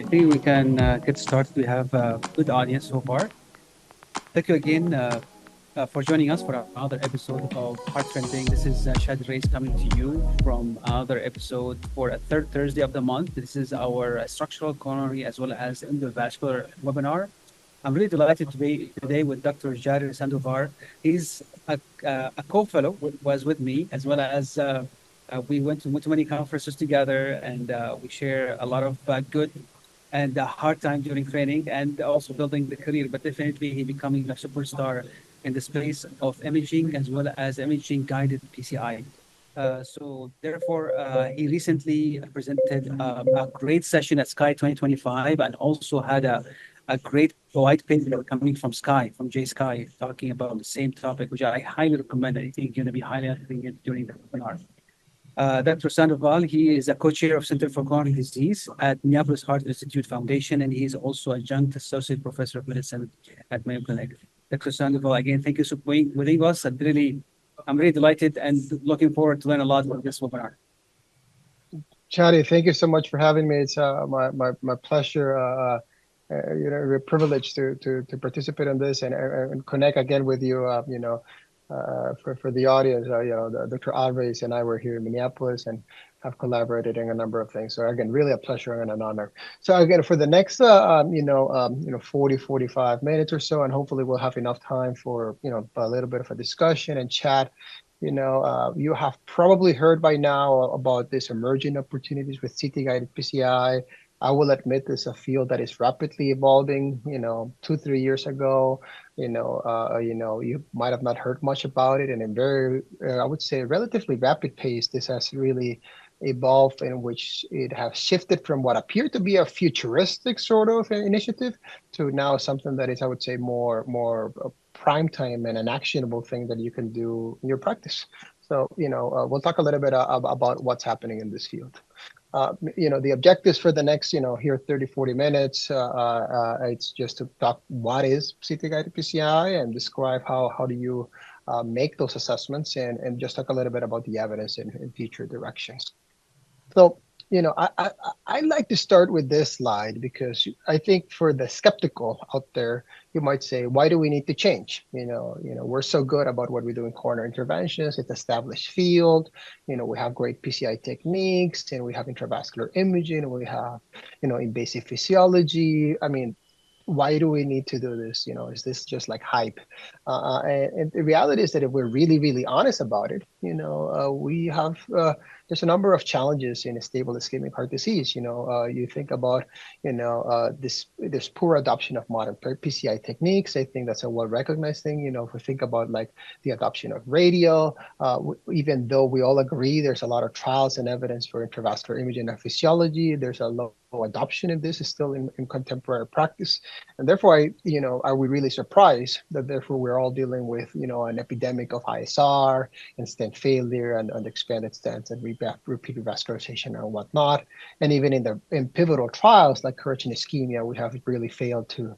I think we can get started. We have a good audience so far. Thank you again for joining us for another episode of Heart Trending. This is Chadi Alraies coming to you from another episode for a third Thursday of the month. This is our structural coronary as well as endovascular webinar. I'm really delighted to be today with Dr. Yader Sandoval. He's a co-fellow, was with me, as well as we went to many conferences together, and we share a lot of good and hard time during training and also building the career. But definitely, he becoming a superstar in the space of imaging as well as imaging guided PCI. So therefore, he recently presented a great session at Sky 2025 and also had a great white paper coming from Sky, from J Sky, talking about the same topic, which I highly recommend. I think you're going to be highlighting it during the webinar. Dr. Sandoval, he is a co-chair of Center for Coronary Disease at Minneapolis Heart Institute Foundation, and he is also adjunct associate professor of medicine at Mayo Clinic. Dr. Sandoval, again, thank you for being with us. I'm really delighted and looking forward to learn a lot from this webinar. Chadi, thank you so much for having me. It's my pleasure. A privilege to participate in this and connect again with you. For the audience, Dr. Alraies and I were here in Minneapolis and have collaborated in a number of things. So again, really a pleasure and an honor. So again, for the next 40, 45 minutes or so, and hopefully we'll have enough time for a little bit of a discussion and chat. You have probably heard by now about these emerging opportunities with CT-guided PCI. I will admit this is a field that is rapidly evolving. 2-3 years ago, you might have not heard much about it, and in very, I would say, relatively rapid pace, this has really evolved, in which it has shifted from what appeared to be a futuristic sort of initiative to now something that is, I would say, more prime time and an actionable thing that you can do in your practice. So, we'll talk a little bit about what's happening in this field. The objectives for the next, here 30, 40 minutes, it's just to talk what is CT-guided PCI and describe how do you make those assessments and just talk a little bit about the evidence and future directions. So, I like to start with this slide because I think for the skeptical out there, you might say, why do we need to change? We're so good about what we do in coronary interventions. It's established field. We have great PCI techniques, and we have intravascular imaging. We have, invasive physiology. I mean, why do we need to do this? Is this just like hype? And the reality is that if we're really, really honest about it, we have there's a number of challenges in a stable ischemic heart disease. You think about, this poor adoption of modern PCI techniques. I think that's a well-recognized thing. If we think about like the adoption of radial, even though we all agree there's a lot of trials and evidence for intravascular imaging and physiology, there's a low adoption of this is still in contemporary practice. And therefore, are we really surprised that therefore we're all dealing with, an epidemic of ISR and stent failure and expanded stents and repeat revascularization and whatnot. And even in pivotal trials like courage and ischemia, we have really failed to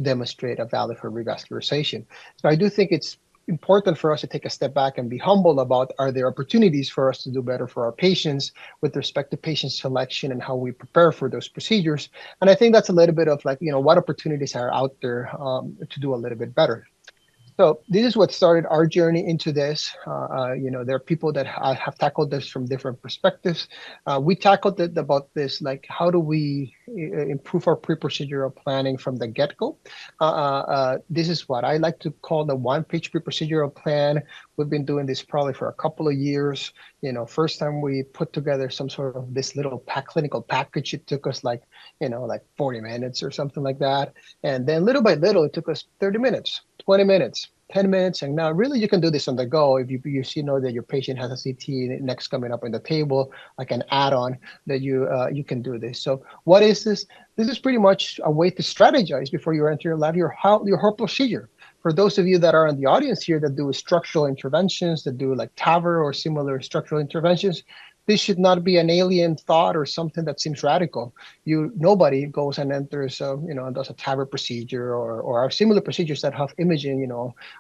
demonstrate a value for revascularization. So I do think it's important for us to take a step back and be humble about, are there opportunities for us to do better for our patients with respect to patient selection and how we prepare for those procedures. And I think that's a little bit of like, what opportunities are out there to do a little bit better. So this is what started our journey into this. There are people that have tackled this from different perspectives. We tackled it about this, like, how do we improve our pre-procedural planning from the get-go? This is what I like to call the one-page pre-procedural plan. We've been doing this probably for a couple of years. First time we put together some sort of this little clinical package, it took us like 40 minutes or something like that. And then little by little, it took us 30 minutes, 20 minutes, 10 minutes. And now really you can do this on the go. If you know that your patient has a CT next coming up on the table, like an add-on, that you can do this. So what is this? This is pretty much a way to strategize before you enter your whole procedure. For those of you that are in the audience here that do structural interventions, that do like TAVR or similar structural interventions, this should not be an alien thought or something that seems radical. Nobody goes and enters, and does a TAVR procedure or similar procedures that have imaging,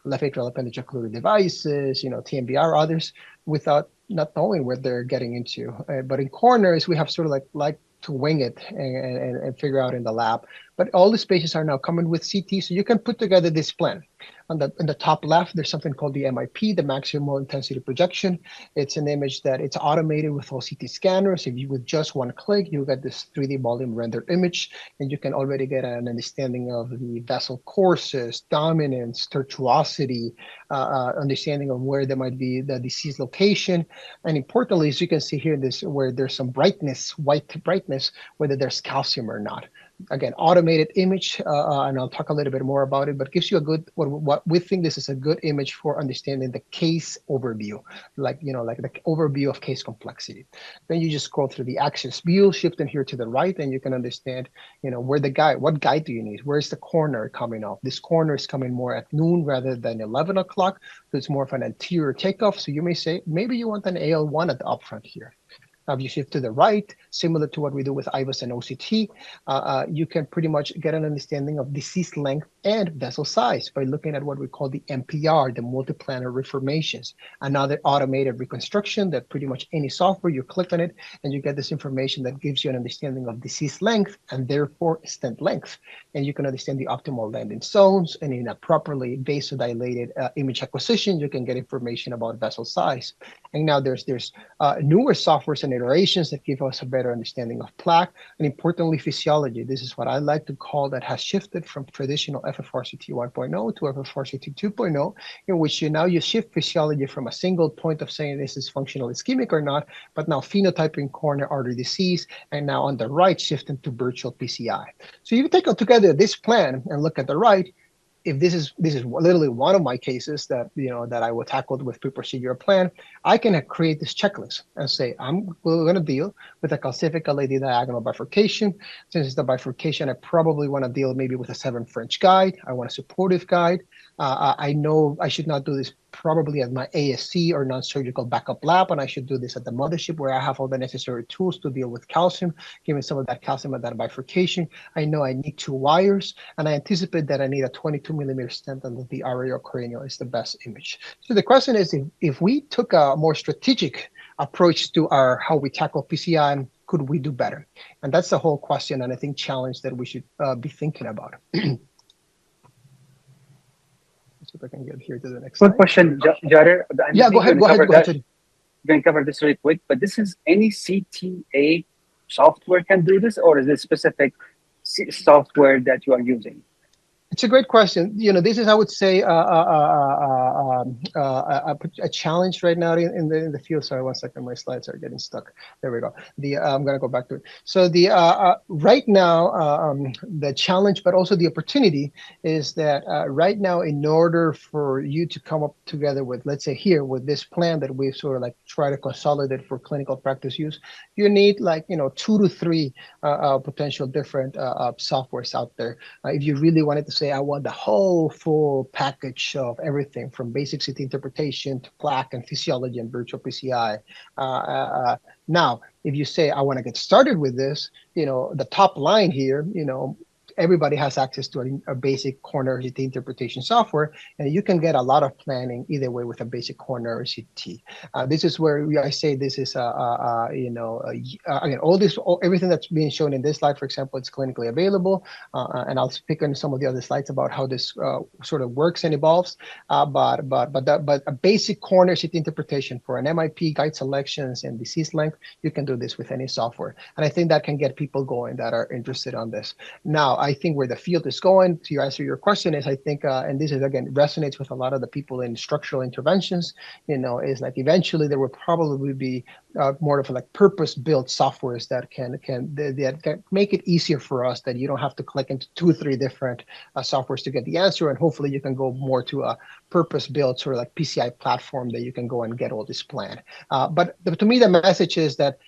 left atrial appendage occlusive devices, TMBR, others, without not knowing what they're getting into. But in coronaries, we have sort of like wing it and figure out in the lab. But all these patients are now coming with CT, so you can put together this plan. In the top left, there's something called the MIP, the maximal intensity projection. It's an image that it's automated with all CT scanners. If you with just one click, you get this 3D volume rendered image, and you can already get an understanding of the vessel courses, dominance, tortuosity, understanding of where there might be the disease location. And importantly, as you can see here, this where there's some brightness, white brightness, whether there's calcium or not. Again, automated image, and I'll talk a little bit more about it, but gives you a good, what we think this is a good image for understanding the case overview, like the overview of case complexity. Then you just scroll through the axis view, shifting here to the right, and you can understand, where the guide, what guide do you need? Where's the corner coming off? This corner is coming more at noon rather than 11 o'clock, so it's more of an anterior takeoff. So you may say, maybe you want an AL1 at the upfront here. Now, if you shift to the right, similar to what we do with IVUS and OCT, you can pretty much get an understanding of disease length and vessel size by looking at what we call the MPR, the multiplanar reformations, another automated reconstruction that pretty much any software, you click on it, and you get this information that gives you an understanding of disease length and therefore stent length. And you can understand the optimal landing zones, and in a properly vasodilated image acquisition, you can get information about vessel size. And now there's newer softwares and iterations that give us a better understanding of plaque, and importantly, physiology. This is what I like to call that has shifted from traditional FFRCT 1.0 to FFRCT 2.0, in which you shift physiology from a single point of saying this is functional ischemic or not, but now phenotyping coronary artery disease, and now on the right, shifting to virtual PCI. So you take together this plan and look at the right. If this is literally one of my cases that that I will tackle with pre-procedural plan, I can create this checklist and say we're going to deal with a calcific LAD diagonal bifurcation. Since it's the bifurcation, I probably want to deal maybe with a 7 French guide. I want a supportive guide. I know I should not do this probably at my ASC or non-surgical backup lab, and I should do this at the mothership where I have all the necessary tools to deal with calcium, given some of that calcium at that bifurcation. I know I need 2 wires, and I anticipate that I need a 22mm stent under the cranial is the best image. So the question is, if we took a more strategic approach to how we tackle PCI, could we do better? And that's the whole question, and I think challenge that we should be thinking about. If I can get here to the next Quick slide. question, Yader. Yeah, go ahead. Go ahead. We're going to cover this really quick, but this is any CTA software can do this, or is it specific software that you are using? It's a great question. This is, I would say, a challenge right now in the field. Sorry, 1 second. My slides are getting stuck. There we go. I'm going to go back to it. So right now, the challenge, but also the opportunity is that right now, in order for you to come up together with, let's say here, with this plan that we sort of like try to consolidate for clinical practice use, you need 2 to 3 potential different softwares out there. If you really wanted to say, I want the whole full package of everything from basic CT interpretation to plaque and physiology and virtual PCI. Now, if you say, I want to get started with this, the top line here, everybody has access to a basic coronary CT interpretation software, and you can get a lot of planning either way with a basic coronary CT. This is where I say this is again, everything that's being shown in this slide, for example, it's clinically available, and I'll speak on some of the other slides about how this sort of works and evolves. But a basic coronary CT interpretation for an MIP, guide selections, and disease length, you can do this with any software, and I think that can get people going that are interested on this. Now, I think where the field is going, to answer your question, is I think, and this is again resonates with a lot of the people in structural interventions, is like eventually there will probably be more of like purpose-built softwares that can make it easier for us, that you don't have to click into 2 or 3 different softwares to get the answer, and hopefully you can go more to a purpose-built sort of like PCI platform that you can go and get all this planned. But to me, the message is that,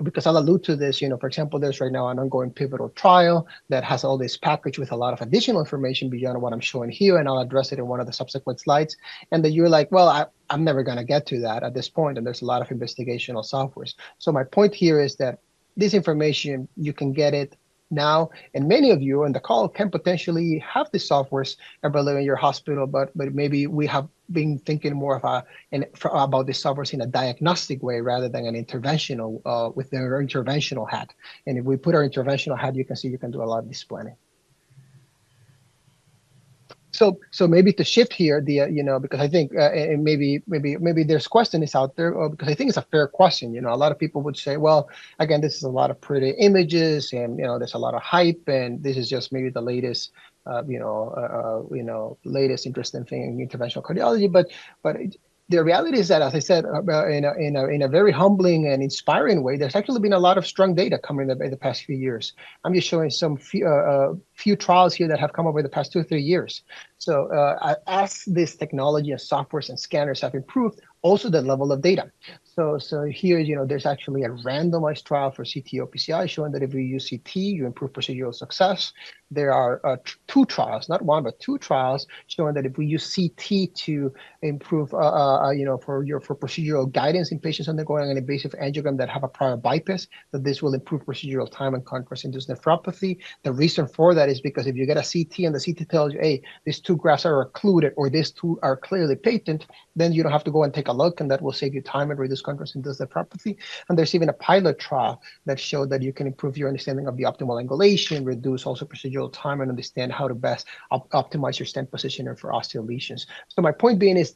because I'll allude to this, for example, there's right now an ongoing pivotal trial that has all this package with a lot of additional information beyond what I'm showing here, and I'll address it in one of the subsequent slides. And that you're like, well, I'm never going to get to that at this point, and there's a lot of investigational softwares. So my point here is that this information, you can get it now, and many of you on the call can potentially have the softwares available in your hospital, but maybe we have been thinking more of about the softwares in a diagnostic way rather than an interventional with their interventional hat. And if we put our interventional hat, you can see you can do a lot of this planning. So maybe to shift here, because I think and maybe there's questions out there, because I think it's a fair question. A lot of people would say, well, again, this is a lot of pretty images, and there's a lot of hype, and this is just maybe the latest, latest interesting thing in interventional cardiology. But the reality is that, as I said, in a very humbling and inspiring way, there's actually been a lot of strong data coming in the past few years. I'm just showing some few trials here that have come over the past 2 or 3 years. So as this technology and softwares and scanners have improved, also the level of data. So here, there's actually a randomized trial for CT-OPCI showing that if you use CT, you improve procedural success. There are 2 trials, not one, but 2 trials showing that if we use CT to improve, for procedural guidance in patients undergoing an invasive angiogram that have a prior bypass, that this will improve procedural time and contrast-induced nephropathy. The reason for that is because if you get a CT and the CT tells you, hey, these 2 grafts are occluded or these 2 are clearly patent, then you don't have to go and take a look, and that will save you time and reduce contrast-induced nephropathy. And there's even a pilot trial that showed that you can improve your understanding of the optimal angulation, reduce also procedural time, and understand how to best optimize your stent positioner for osteal lesions. So my point being is,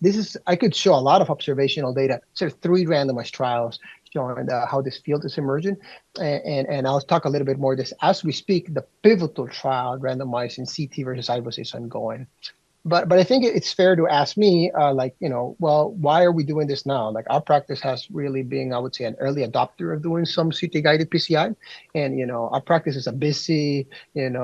I could show a lot of observational data, sort of 3 randomized trials showing how this field is emerging. And I'll talk a little bit more of this as we speak. The pivotal trial randomized in CT versus IVUS is ongoing. But I think it's fair to ask me, well, why are we doing this now? Like, our practice has really been, I would say, an early adopter of doing some CT-guided PCI, and our practice is a busy, inner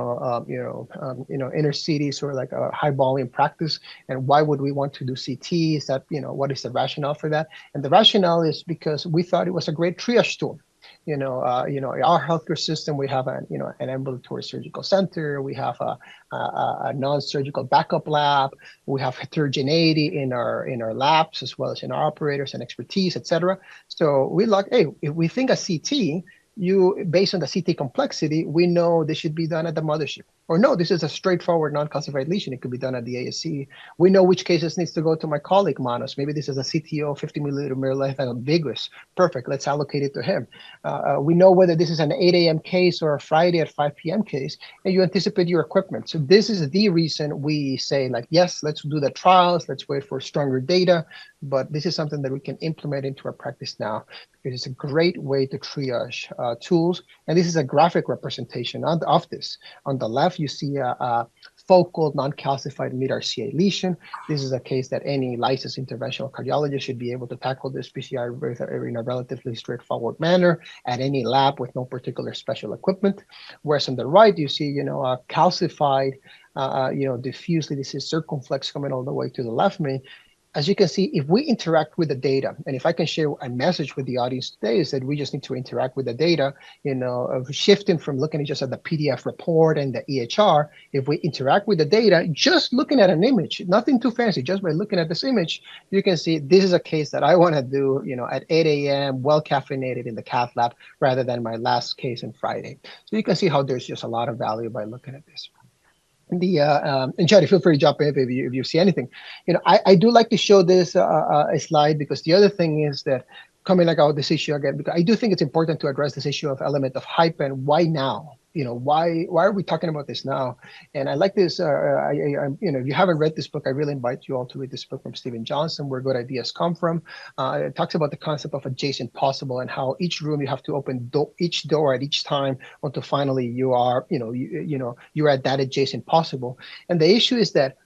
city sort of like a high volume practice. And why would we want to do CT? Is that what is the rationale for that? And the rationale is because we thought it was a great triage tool. Our healthcare system, we have an ambulatory surgical center, we have a non-surgical backup lab, we have heterogeneity in our labs as well as in our operators and expertise, etc. So we like, hey, if we think a CT, based on the CT complexity, we know this should be done at the mothership. Or no, this is a straightforward non-calcified lesion. It could be done at the ASC. We know which cases needs to go to my colleague Manos. Maybe this is a CTO 50 milliliter mirror vigorous. Perfect. Let's allocate it to him. We know whether this is an 8 a.m. case or a Friday at 5 p.m. case, and you anticipate your equipment. So this is the reason we say, like, yes, let's do the trials. Let's wait for stronger data. But this is something that we can implement into our practice now, because it's a great way to triage tools. And this is a graphic representation of this. On the left, you see a focal non-calcified mid-RCA lesion. This is a case that any licensed interventional cardiologist should be able to tackle this PCI in a relatively straightforward manner at any lab with no particular special equipment. Whereas on the right, you see, a calcified, diffusely, this is circumflex coming all the way to the left main. As you can see, if we interact with the data, and if I can share a message with the audience today, is that we just need to interact with the data, of shifting from looking just at the PDF report and the EHR. If we interact with the data, just looking at an image, nothing too fancy, just by looking at this image, you can see this is a case that I want to do, at 8 a.m., well caffeinated in the cath lab, rather than my last case on Friday. So you can see how there's just a lot of value by looking at this. And Chadi, feel free to jump in if you see anything. I do like to show this a slide, because the other thing is that, coming like out this issue again, because I do think it's important to address this issue of element of hype, and why now? Why are we talking about this now? And I like this. If you haven't read this book, I really invite you all to read this book from Stephen Johnson, Where Good Ideas Come From. It talks about the concept of adjacent possible, and how each room you have to open each door at each time until finally you are, you're at that adjacent possible. And the issue is that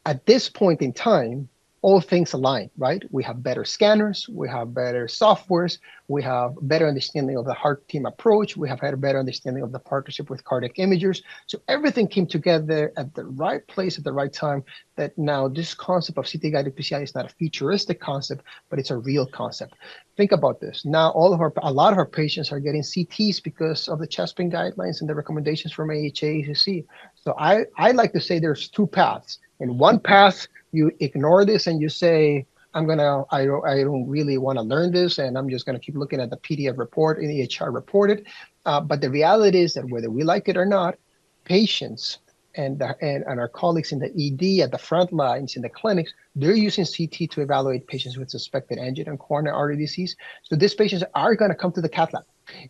at this point in time, all things align, right? We have better scanners, we have better softwares, we have better understanding of the heart team approach, we have had a better understanding of the partnership with cardiac imagers. So everything came together at the right place at the right time, that now this concept of CT-guided PCI is not a futuristic concept, but it's a real concept. Think about this. Now, a lot of our patients are getting CTs because of the chest pain guidelines and the recommendations from AHA, ACC. So I like to say there's 2 paths. In one path, you ignore this and you say, I don't really want to learn this, and I'm just gonna keep looking at the PDF report in the EHR reported. But the reality is that whether we like it or not, patients and our colleagues in the ED at the front lines in the clinics, they're using CT to evaluate patients with suspected angina and coronary artery disease. So these patients are going to come to the cath lab.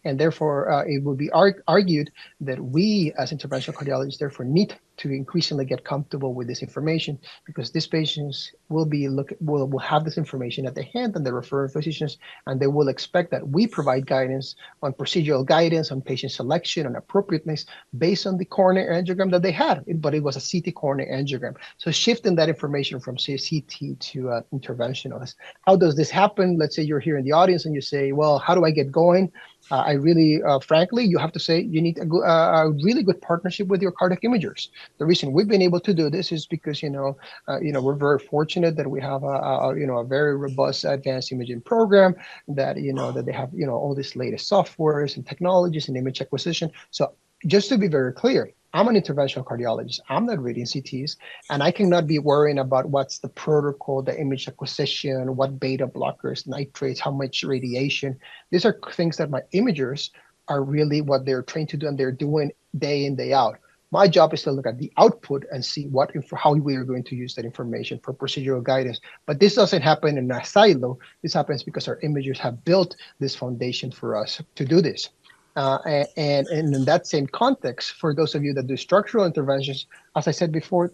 And therefore, it would be argued that we, as interventional cardiologists, therefore need to increasingly get comfortable with this information, because these patients will have this information at their hand and the referring physicians, and they will expect that we provide guidance on procedural guidance, on patient selection, on appropriateness based on the coronary angiogram that they had, but it was a CT coronary angiogram. So shifting that information from, say, CT to interventional. How does this happen? Let's say you're here in the audience and you say, well, how do I get going? I really, frankly, you have to say you need a really good partnership with your cardiac imagers. The reason we've been able to do this is because, we're very fortunate that we have a very robust advanced imaging program that, that they have, all this latest softwares and technologies and image acquisition. So just to be very clear, I'm an interventional cardiologist. I'm not reading CTs, and I cannot be worrying about what's the protocol, the image acquisition, what beta blockers, nitrates, how much radiation. These are things that my imagers are really what they're trained to do, and they're doing day in, day out. My job is to look at the output and see how we are going to use that information for procedural guidance. But this doesn't happen in a silo. This happens because our imagers have built this foundation for us to do this. And in that same context, for those of you that do structural interventions, as I said before,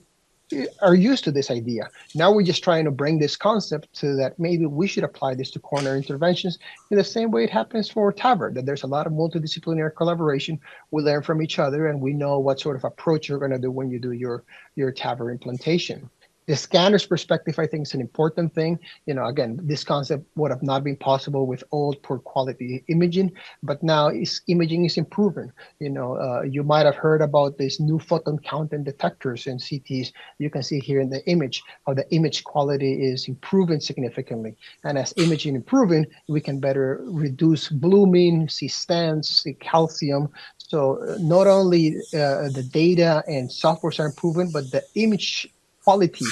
are used to this idea. Now we're just trying to bring this concept to that maybe we should apply this to coronary interventions in the same way it happens for TAVR, that there's a lot of multidisciplinary collaboration. We learn from each other, and we know what sort of approach you're going to do when you do your TAVR implantation. The scanner's perspective, I think, is an important thing. Again, this concept would have not been possible with old, poor quality imaging, but now imaging is improving. You might have heard about these new photon counting detectors in CTs. You can see here in the image how the image quality is improving significantly. And as imaging improving, we can better reduce blooming, see stents, see calcium. So not only the data and softwares are improving, but the image quality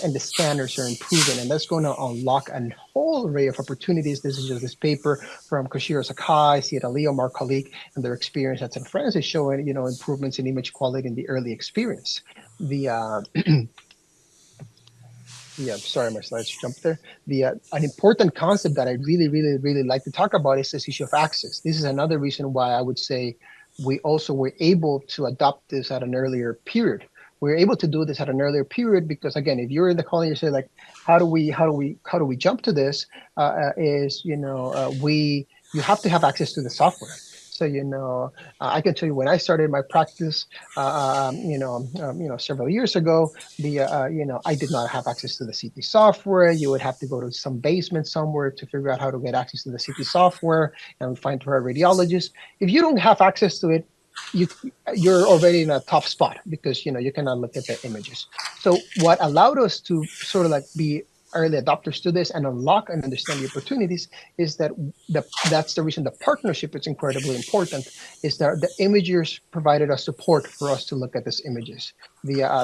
and the scanners are improving, and that's going to unlock a whole array of opportunities. This is just this paper from Koshiro Sakai, Sierra Leo, Mark Kalik, and their experience at San Francisco showing, improvements in image quality in the early experience. Sorry, my slides jumped there. An important concept that I really, really, really like to talk about is this issue of access. This is another reason why I would say we also were able to adopt this at an earlier period. We're able to do this at an earlier period because, again, if you're in the call and you say, like, how do we jump to this? You have to have access to the software. So, I can tell you when I started my practice, several years ago, I did not have access to the CT software. You would have to go to some basement somewhere to figure out how to get access to the CT software and find for a radiologist. If you don't have access to it, you're already in a tough spot because you cannot look at the images. So what allowed us to sort of like be early adopters to this and unlock and understand the opportunities is that's the reason the partnership is incredibly important, is that the imagers provided us support for us to look at these images.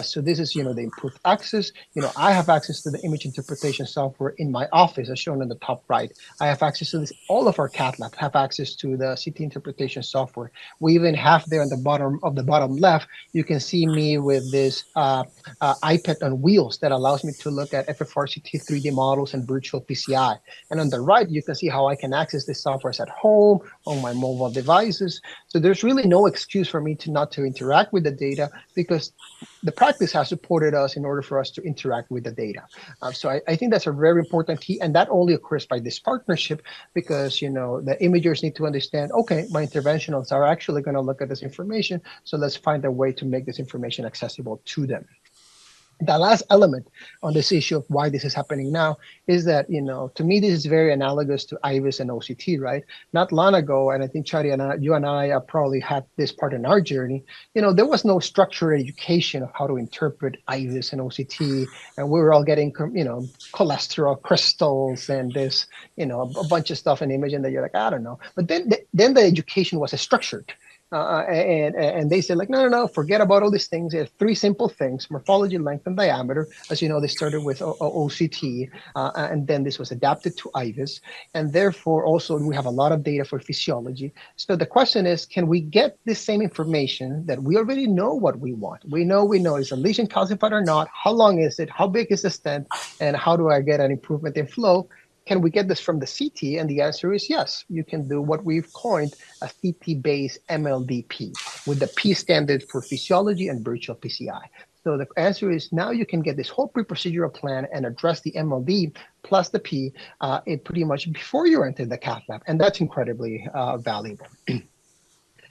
So this is, the improved access. I have access to the image interpretation software in my office, as shown in the top right. I have access to this. All of our cath lab have access to the CT interpretation software. We even have there on the bottom left, you can see me with this iPad on wheels that allows me to look at FFRCT 3D models and virtual PCI. And on the right, you can see how I can access this software at home, on my mobile devices. So there's really no excuse for me to interact with the data, because the practice has supported us in order for us to interact with the data. So I think that's a very important key, and that only occurs by this partnership because, the imagers need to understand, okay, my interventionals are actually going to look at this information, so let's find a way to make this information accessible to them. The last element on this issue of why this is happening now is that, to me, this is very analogous to IVUS and OCT, right? Not long ago, and I think Chadi and you and I probably had this part in our journey, there was no structured education of how to interpret IVUS and OCT, and we were all getting, cholesterol crystals and this, a bunch of stuff in imaging that you're like, I don't know. But then the education was structured. And they said like, no, no, no, forget about all these things. There's three simple things: morphology, length, and diameter. As you know, they started with OCT, and then this was adapted to IVUS, and therefore also we have a lot of data for physiology. So the question is, can we get the same information that we already know what we want? We know is a lesion calcified or not? How long is it? How big is the stent? And how do I get an improvement in flow? Can we get this from the CT? And the answer is yes. You can do what we've coined a CT-based MLDP with the P standard for physiology and virtual PCI. So the answer is now you can get this whole pre-procedural plan and address the MLD plus the P pretty much before you enter the cath lab, and that's incredibly valuable.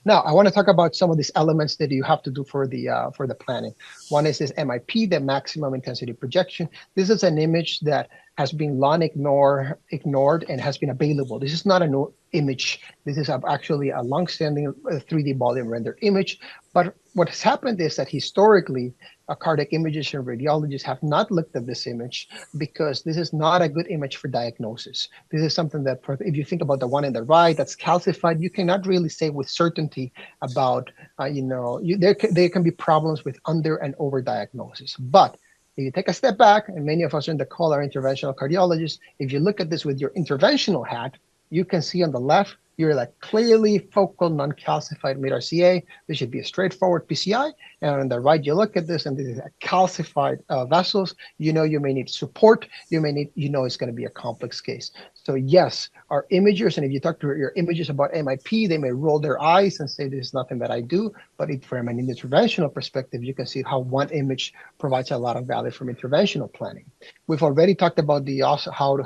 Now, I want to talk about some of these elements that you have to do for the planning. One is this MIP, the maximum intensity projection. This is an image that has been long ignored and has been available. This is not a new image. This is actually a long-standing 3D volume render image. But what has happened is that historically, cardiac imagists and radiologists have not looked at this image because this is not a good image for diagnosis. This is something that, if you think about the one in the right that's calcified, you cannot really say with certainty about, there can be problems with under and over diagnosis. But if you take a step back, and many of us on the call are interventional cardiologists, if you look at this with your interventional hat, you can see on the left, you're like clearly focal non-calcified mid-RCA. This should be a straightforward PCI. And on the right, you look at this, and this is a calcified vessels. You know you may need support. It's going to be a complex case. So yes, our imagers, and if you talk to your imagers about MIP, they may roll their eyes and say, this is nothing that I do. But from an interventional perspective, you can see how one image provides a lot of value from interventional planning. We've already talked about how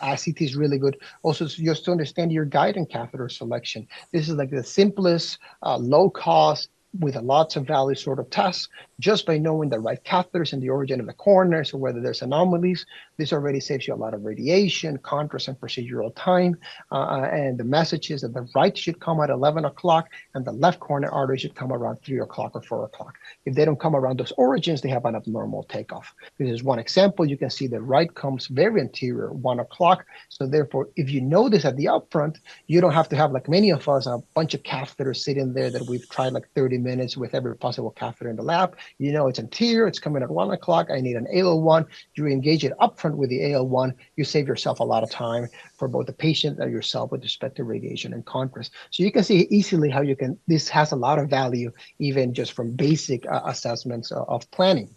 CT is really good. Also, just to understand your guide and catheter selection. This is like the simplest, low cost, with a lots of value sort of tests, just by knowing the right catheters and the origin of the corner, so whether there's anomalies, this already saves you a lot of radiation, contrast, and procedural time. And the message is that the right should come at 11 o'clock and the left corner artery should come around 3 o'clock or 4 o'clock. If they don't come around those origins, they have an abnormal takeoff. This is one example. You can see the right comes very anterior, 1 o'clock. So therefore, if you know this at the upfront, you don't have to have, like many of us, a bunch of catheters sitting there that we've tried like 30 minutes with every possible catheter in the lab. You know it's anterior, it's coming at 1 o'clock, I need an AL1. You engage it upfront with the AL1, you save yourself a lot of time for both the patient and yourself with respect to radiation and contrast. So you can see easily how this has a lot of value, even just from basic assessments of planning.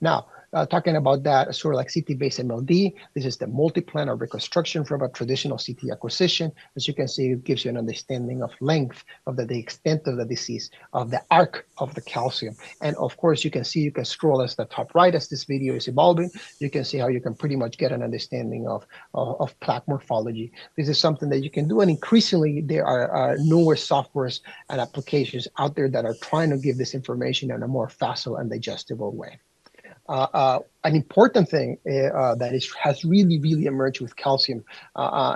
Now, talking about that, sort of like CT-based MLD, this is the multi-planar reconstruction from a traditional CT acquisition. As you can see, it gives you an understanding of length, of the extent of the disease, of the arc of the calcium. And of course, you can scroll as the top right as this video is evolving. You can see how you can pretty much get an understanding of plaque morphology. This is something that you can do, and increasingly there are newer softwares and applications out there that are trying to give this information in a more facile and digestible way. An important thing has really emerged with calcium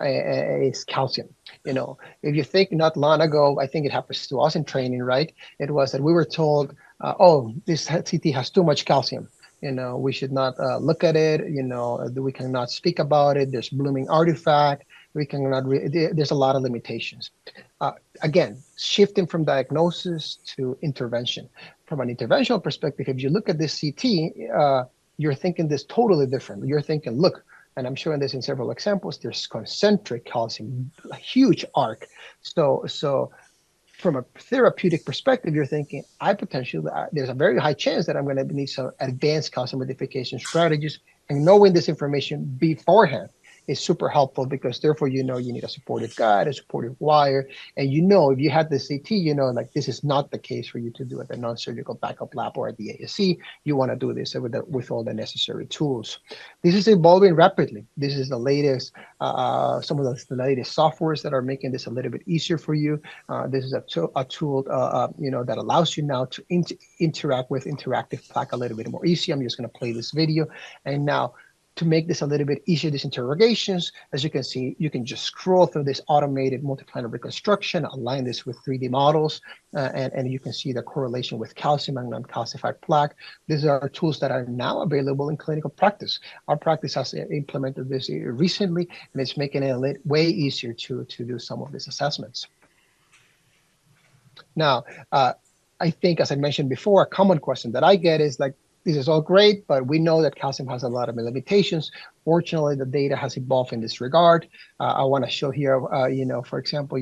is calcium. If you think not long ago, I think it happens to us in training, right? It was that we were told, this CT has too much calcium. We should not look at it. We cannot speak about it. There's blooming artifact. There's a lot of limitations. Again, shifting from diagnosis to intervention. From an interventional perspective, if you look at this CT, you're thinking this totally different. You're thinking, look, and I'm showing this in several examples, there's concentric calcium, a huge arc. So from a therapeutic perspective, you're thinking, there's a very high chance that I'm going to need some advanced calcium modification strategies, and knowing this information beforehand is super helpful, because therefore you need a supportive guide, a supportive wire, and if you had the CT, like this is not the case for you to do at the non-surgical backup lab or at the ASC. You want to do this with all the necessary tools. This is evolving rapidly. This is the latest, some of the latest softwares that are making this a little bit easier for you. This is a tool that allows you now to interact with interactive plaque a little bit more easy. I'm just going to play this video, and now, to make this a little bit easier, these interrogations, as you can see, you can just scroll through this automated multiplanar reconstruction, align this with 3D models, and you can see the correlation with calcium and non-calcified plaque. These are tools that are now available in clinical practice. Our practice has implemented this recently, and it's making it way easier to do some of these assessments. Now, I think, as I mentioned before, a common question that I get is like, this is all great, but we know that calcium has a lot of limitations. Fortunately, the data has evolved in this regard. I want to show here, for example,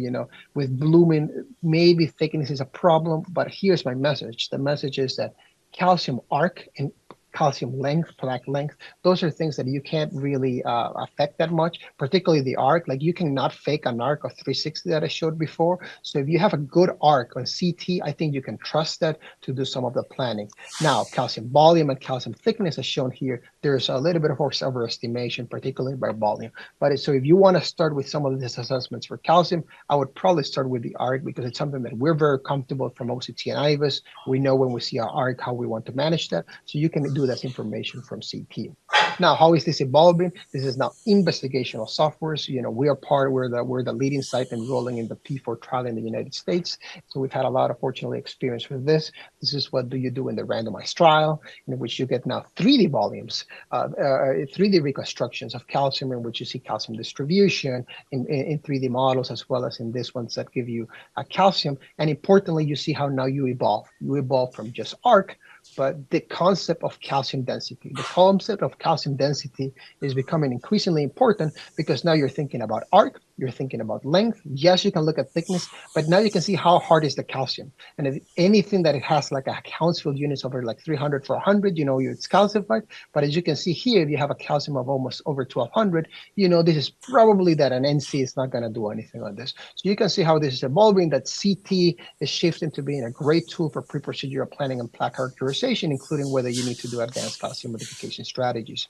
with blooming, maybe thickness is a problem, but here's my message. The message is that calcium arc and calcium length, plaque length, those are things that you can't really affect that much, particularly the arc. Like you cannot fake an arc of 360 that I showed before. So if you have a good arc on CT, I think you can trust that to do some of the planning. Now, calcium volume and calcium thickness as shown here, there's a little bit of overestimation, particularly by volume. But so if you want to start with some of these assessments for calcium, I would probably start with the arc because it's something that we're very comfortable from OCT and IVUS. We know when we see our arc how we want to manage that. So you can do this information from CT. Now, how is this evolving? This is now investigational software. So, we're the leading site enrolling in the P4 trial in the United States. So we've had a lot of fortunately experience with this. This is what do you do in the randomized trial, in which you get now 3D volumes, 3D reconstructions of calcium, in which you see calcium distribution in 3D models, as well as in this ones that give you calcium. And importantly, you see how now you evolve. You evolve from just arc, but the concept of calcium density. The concept of calcium density is becoming increasingly important because now you're thinking about arc, you're thinking about length. Yes, you can look at thickness, but now you can see how hard is the calcium. And if anything that it has like a Hounsfield units over like 300, 400, it's calcified. But as you can see here, if you have a calcium of almost over 1200, this is probably that an NC is not going to do anything on this. So you can see how this is evolving, that CT is shifting to being a great tool for pre-procedural planning and plaque characterization, including whether you need to do advanced calcium modification strategies.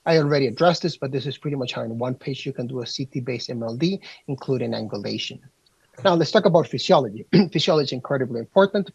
I already addressed this, but this is pretty much how in one page you can do a CT-based MLD, including angulation. Now let's talk about physiology. Physiology is incredibly important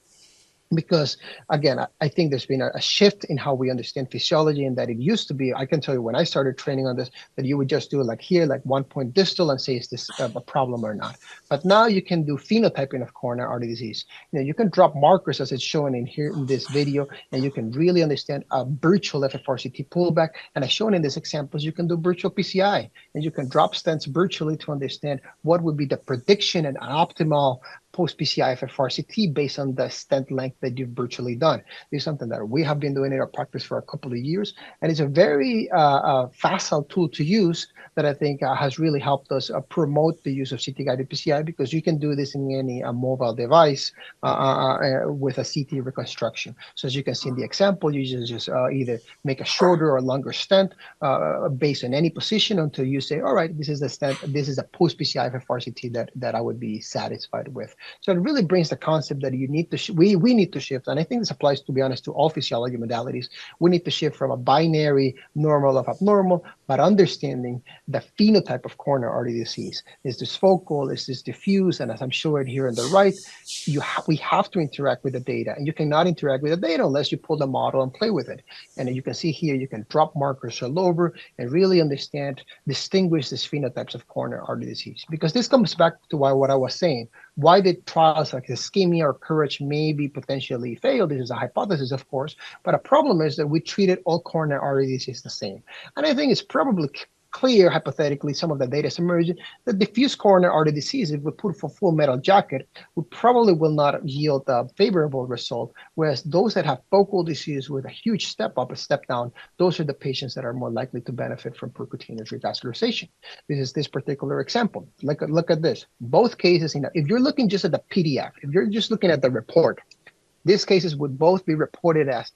because again, I think there's been a shift in how we understand physiology, and that it used to be, I can tell you when I started training on this, that you would just do like here, like 1 point distal and say, is this a problem or not? But now you can do phenotyping of coronary artery disease. You can drop markers as it's shown in here in this video, and you can really understand a virtual FFRCT pullback. And as shown in these examples, you can do virtual PCI, and you can drop stents virtually to understand what would be the prediction and optimal post-PCI FFRCT based on the stent length that you've virtually done. This is something that we have been doing in our practice for a couple of years, and it's a very facile tool to use that I think has really helped us promote the use of CT-guided PCI, because you can do this in any mobile device with a CT reconstruction. So as you can see in the example, you just either make a shorter or longer stent based on any position until you say, all right, this is a stent, this is a post-PCI FFRCT that I would be satisfied with. So it really brings the concept that you need to we need to shift, and I think this applies, to be honest, to all physiology modalities. We need to shift from a binary normal of abnormal, but understanding the phenotype of coronary artery disease. Is this focal? Is this diffuse? And as I'm showing here on the right, we have to interact with the data, and you cannot interact with the data unless you pull the model and play with it. And you can see here, you can drop markers all over and really understand, distinguish these phenotypes of coronary artery disease. Because this comes back to what I was saying. Why did trials like ischemia or courage maybe potentially fail? This is a hypothesis, of course, but a problem is that we treated all coronary artery disease the same. And I think it's probably clear, hypothetically, some of the data is emerging, that diffuse coronary artery disease, if we put for full metal jacket, we probably will not yield a favorable result, whereas those that have focal disease with a huge step up, a step down, those are the patients that are more likely to benefit from percutaneous revascularization. This is this particular example. Look at this. Both cases, if you're looking just at the PDF, if you're just looking at the report, these cases would both be reported as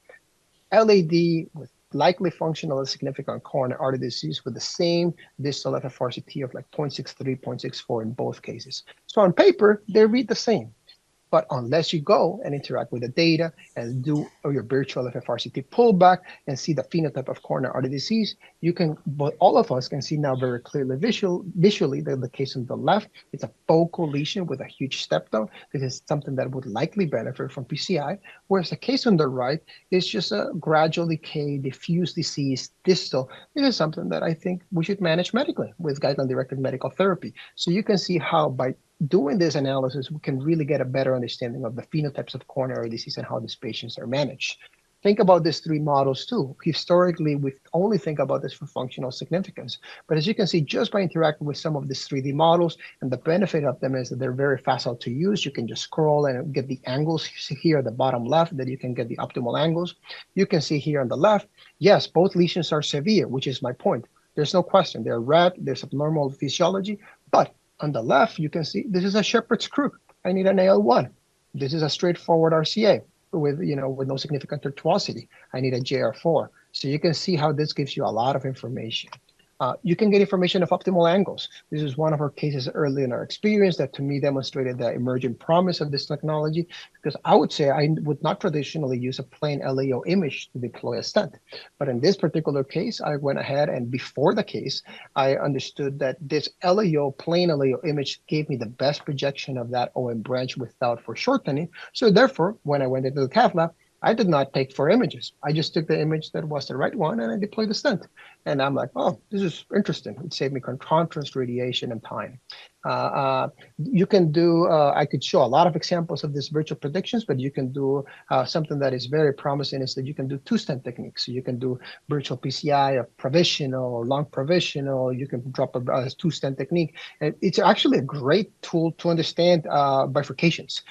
LAD with likely functional significant coronary artery disease with the same distal FFRCT of like 0.63, 0.64 in both cases. So on paper, they read the same. But unless you go and interact with the data and do your virtual FFRCT pullback and see the phenotype of coronary artery disease, but all of us can see now very clearly visually that the case on the left, it's a focal lesion with a huge step down. This is something that would likely benefit from PCI, whereas the case on the right is just a gradual decay, diffuse disease, distal. This is something that I think we should manage medically with guideline-directed medical therapy. So you can see how by doing this analysis, we can really get a better understanding of the phenotypes of coronary disease and how these patients are managed. Think about these three models too. Historically, we only think about this for functional significance. But as you can see, just by interacting with some of these 3D models, and the benefit of them is that they're very facile to use. You can just scroll and get the angles. You see here at the bottom left that you can get the optimal angles. You can see here on the left, yes, both lesions are severe, which is my point. There's no question. They're red, there's abnormal physiology. But on the left, you can see this is a shepherd's crook. I need an AL1. This is a straightforward RCA with with no significant tortuosity. I need a JR4. So you can see how this gives you a lot of information. You can get information of optimal angles. This is one of our cases early in our experience that to me demonstrated the emerging promise of this technology, because I would say I would not traditionally use a plain LAO image to deploy a stent. But in this particular case, I went ahead and before the case, I understood that this LAO, plain LAO image gave me the best projection of that OM branch without foreshortening. So therefore, when I went into the cath lab, I did not take 4 images. I just took the image that was the right one and I deployed the stent. And I'm like, oh, this is interesting. It saved me contrast, radiation, and time. You can do, I could show a lot of examples of these virtual predictions, but you can do something that is very promising is that you can do two stent techniques. So you can do virtual PCI, a provisional, or long provisional. You can drop a two stent technique. And it's actually a great tool to understand bifurcations.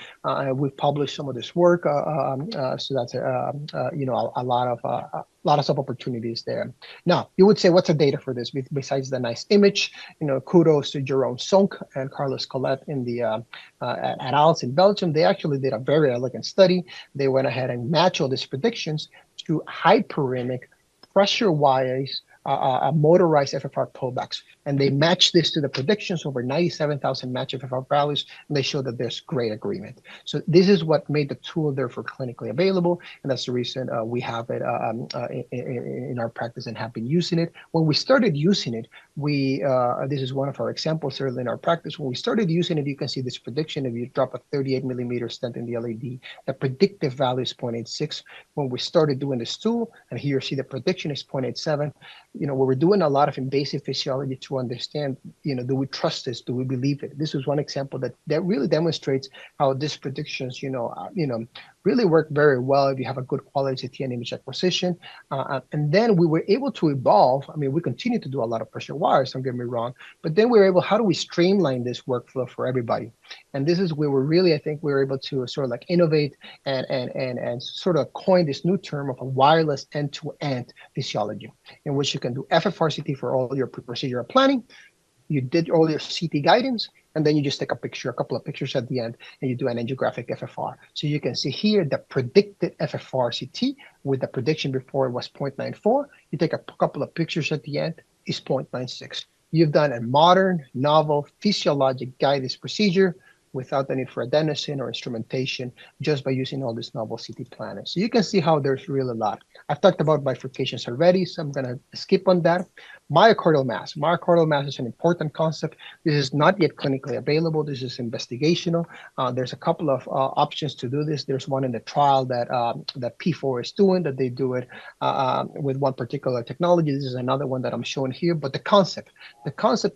We've published some of this work, so that's a lot of sub opportunities there. Now, you would say, what's the data for this? Besides the nice image, kudos to Jerome Sonk and Carlos Collet in the at Als in Belgium. They actually did a very elegant study. They went ahead and matched all these predictions to hyperemic pressure-wise motorized FFR pullbacks. And they matched this to the predictions over 97,000 match FFR values, and they showed that there's great agreement. So this is what made the tool therefore clinically available, and that's the reason we have it in our practice and have been using it. When we started using it, this is one of our examples certainly in our practice. When we started using it, you can see this prediction. If you drop a 38 millimeter stent in the LAD, the predictive value is 0.86. When we started doing this tool, and here you see the prediction is 0.87, we were doing a lot of invasive physiology to understand, do we trust this? Do we believe it? This was one example that really demonstrates how these predictions, really work very well if you have a good quality CT and image acquisition. And then we were able to evolve. I mean, we continue to do a lot of pressure wires, don't get me wrong, but then we were able, how do we streamline this workflow for everybody? And this is where I think we were able to sort of like innovate and sort of coin this new term of a wireless end-to-end physiology, in which you can do FFRCT for all your procedural planning. You did all your CT guidance, and then you just take a couple of pictures at the end, and you do an angiographic FFR. So you can see here the predicted FFR CT with the prediction before it was 0.94. You take a couple of pictures at the end, is 0.96. You've done a modern, novel, physiologic guidance procedure without the need for adenosine or instrumentation, just by using all these novel CT planners. So you can see how there's really a lot. I've talked about bifurcations already, so I'm going to skip on that. Myocardial mass. Myocardial mass is an important concept. This is not yet clinically available. This is investigational. There's a couple of options to do this. There's one in the trial that P4 is doing, that they do it with one particular technology. This is another one that I'm showing here. But the concept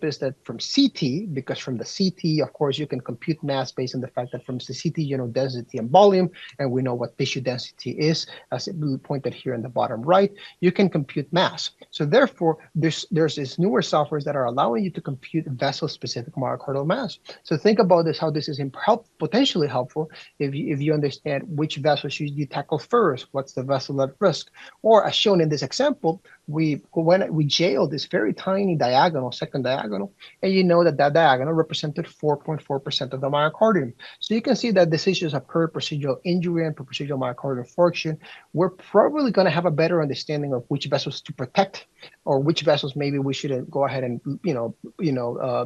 is that from CT, because from the CT, of course, you can compute mass based on the fact that from the CT, density and volume, and we know what tissue density is, as pointed here in the bottom right. You can compute mass. So therefore, there's these newer softwares that are allowing you to compute vessel-specific myocardial mass. So think about this, how this is potentially helpful if you understand which vessels should you tackle first, what's the vessel at risk. Or as shown in this example, we jailed this very tiny diagonal, second diagonal, and you know that diagonal represented 4.4% of the myocardium. So you can see that decisions of per-procedural injury and per-procedural myocardial infarction, we're probably going to have a better understanding of which vessels to protect, or which vessels maybe we shouldn't go ahead and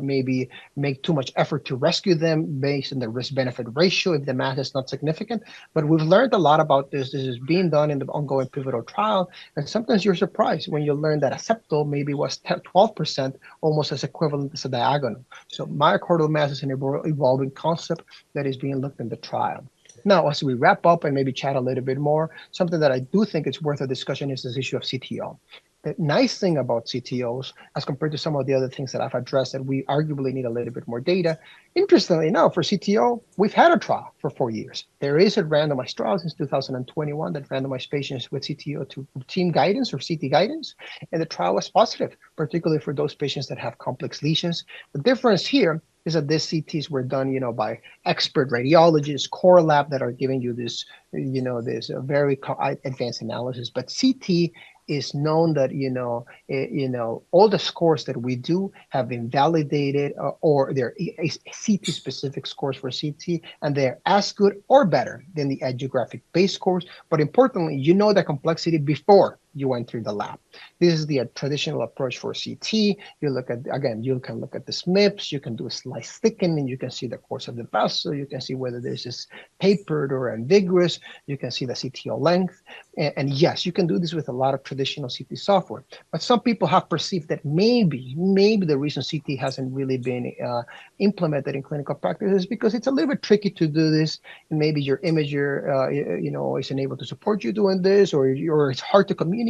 maybe make too much effort to rescue them based on the risk-benefit ratio if the mass is not significant. But we've learned a lot about this. This is being done in the ongoing pivotal trial, and sometimes you're surprised when you learn that a septal maybe was 12%, almost as equivalent as a diagonal. So myocardial mass is an evolving concept that is being looked in the trial. Now, as we wrap up and maybe chat a little bit more, something that I do think is worth a discussion is this issue of CTO. The nice thing about CTOs, as compared to some of the other things that I've addressed that we arguably need a little bit more data, interestingly enough, for CTO, we've had a trial for 4 years. There is a randomized trial since 2021 that randomized patients with CTO to routine guidance or CT guidance, and the trial was positive, particularly for those patients that have complex lesions. The difference here is that these CTs were done, by expert radiologists, core lab that are giving you this, this very advanced analysis. But CT is known that all the scores that we do have been validated, or they're CT specific scores for CT, and they're as good or better than the angiographic based scores. But importantly, the complexity before you enter the lab. This is the traditional approach for CT. You can look at the SMIPs, you can do a slice thickening, you can see the course of the vessel, you can see whether this is tapered or ambiguous, you can see the CTO length. And yes, you can do this with a lot of traditional CT software. But some people have perceived that maybe the reason CT hasn't really been implemented in clinical practice is because it's a little bit tricky to do this. And maybe your imager, isn't able to support you doing this, or it's hard to communicate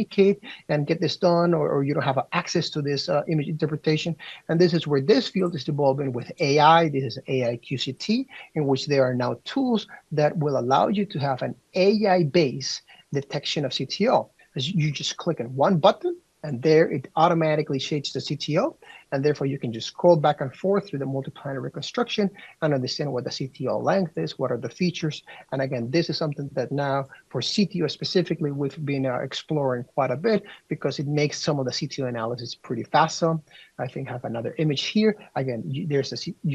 and get this done, or you don't have access to this image interpretation. And this is where this field is evolving with AI. This is AI QCT, in which there are now tools that will allow you to have an AI-based detection of CTO. As you just click on one button, and there it automatically shades the CTO, and therefore you can just scroll back and forth through the multiplanar reconstruction and understand what the CTO length is, what are the features. And again, this is something that now for CTO specifically, we've been exploring quite a bit, because it makes some of the CTO analysis pretty fast. So I think I have another image here. Again, you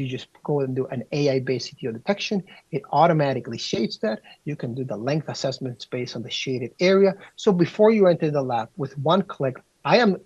just go and do an AI-based CTO detection. It automatically shades that. You can do the length assessments based on the shaded area. So before you enter the lab, with one click,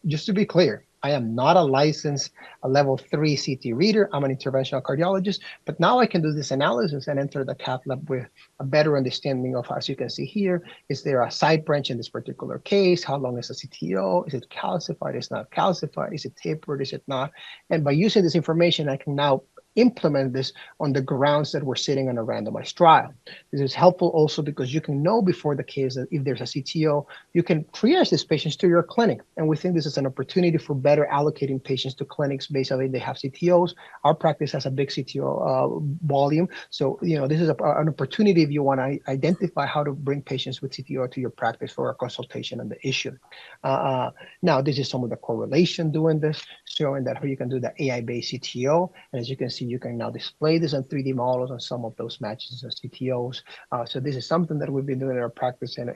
just to be clear, I am not a licensed level 3 CT reader. I'm an interventional cardiologist, but now I can do this analysis and enter the cath lab with a better understanding of, as you can see here, is there a side branch in this particular case? How long is the CTO? Is it calcified? Is it not calcified? Is it tapered? Is it not? And by using this information, I can now implement this on the grounds that we're sitting on a randomized trial. This is helpful also because you can know before the case that if there's a CTO, you can triage these patients to your clinic. And we think this is an opportunity for better allocating patients to clinics based on if they have CTOs. Our practice has a big CTO volume. So, this is an opportunity if you want to identify how to bring patients with CTO to your practice for a consultation on the issue. Now, this is some of the correlation doing this, showing that how you can do the AI-based CTO. And as you can see, you can now display this on 3D models on some of those matches of CTOs. So this is something that we've been doing in our practice, and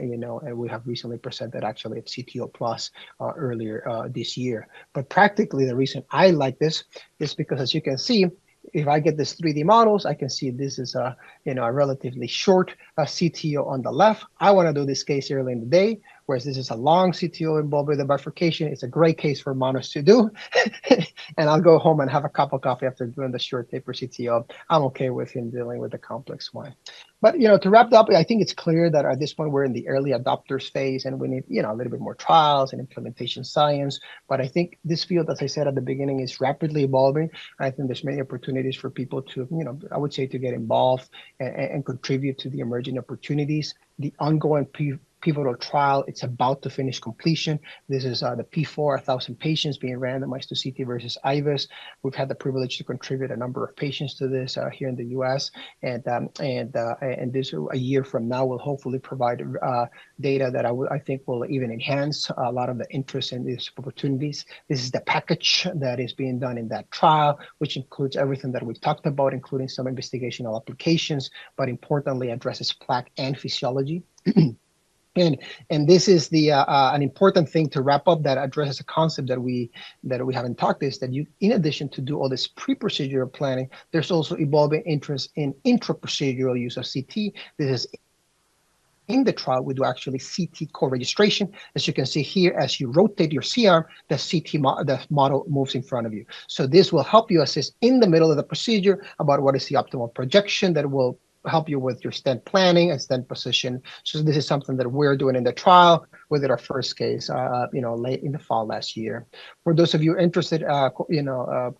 we have recently presented actually at CTO Plus earlier this year. But practically, the reason I like this is because, as you can see, if I get this 3D models, I can see this is a relatively short CTO on the left. I want to do this case early in the day, whereas this is a long CTO involved with the bifurcation. It's a great case for monos to do. And I'll go home and have a cup of coffee after doing the short taper CTO. I'm okay with him dealing with the complex one. But, to wrap up, I think it's clear that at this point we're in the early adopters phase, and we need, a little bit more trials and implementation science. But I think this field, as I said at the beginning, is rapidly evolving. I think there's many opportunities for people to, I would say, to get involved and contribute to the emerging opportunities. The ongoing pivotal trial, it's about to finish completion. This is the P4, 1,000 patients being randomized to CT versus IVUS. We've had the privilege to contribute a number of patients to this here in the U.S. And this, a year from now, will hopefully provide data that I think will even enhance a lot of the interest in these opportunities. This is the package that is being done in that trial, which includes everything that we've talked about, including some investigational applications, but importantly addresses plaque and physiology. And this is the an important thing to wrap up that addresses a concept that we haven't talked, is that you, in addition to do all this pre-procedural planning, there's also evolving interest in intra-procedural use of CT. This is in the trial, we do actually CT co-registration. As you can see here, as you rotate your C-arm, the the model moves in front of you. So this will help you assess in the middle of the procedure about what is the optimal projection that will help you with your stent planning and stent position. So this is something that we're doing in the trial. we did our first case, late in the fall last year. For those of you interested,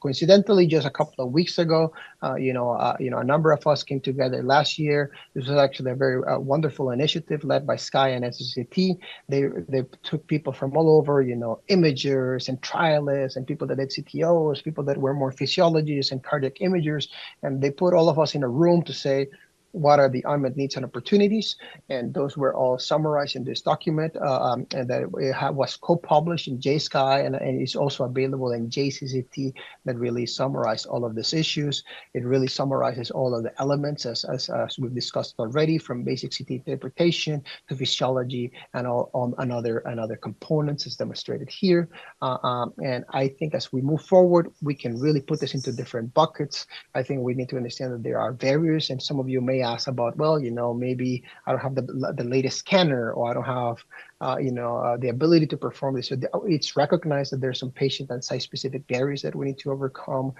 coincidentally, just a couple of weeks ago, a number of us came together last year. This was actually a very wonderful initiative led by Sky and SCCT. They took people from all over, imagers and trialists and people that did CTOs, people that were more physiologists and cardiac imagers, and they put all of us in a room to say, what are the unmet needs and opportunities? And those were all summarized in this document, and that was co-published in JSky, and it's also available in JCCT, that really summarized all of these issues. It really summarizes all of the elements as we've discussed already, from basic CT interpretation to physiology and other components as demonstrated here. And I think as we move forward, we can really put this into different buckets. I think we need to understand that there are barriers, and some of you may ask about, well, maybe I don't have the latest scanner, or I don't have the ability to perform this. So it's recognized that there's some patient and site-specific barriers that we need to overcome.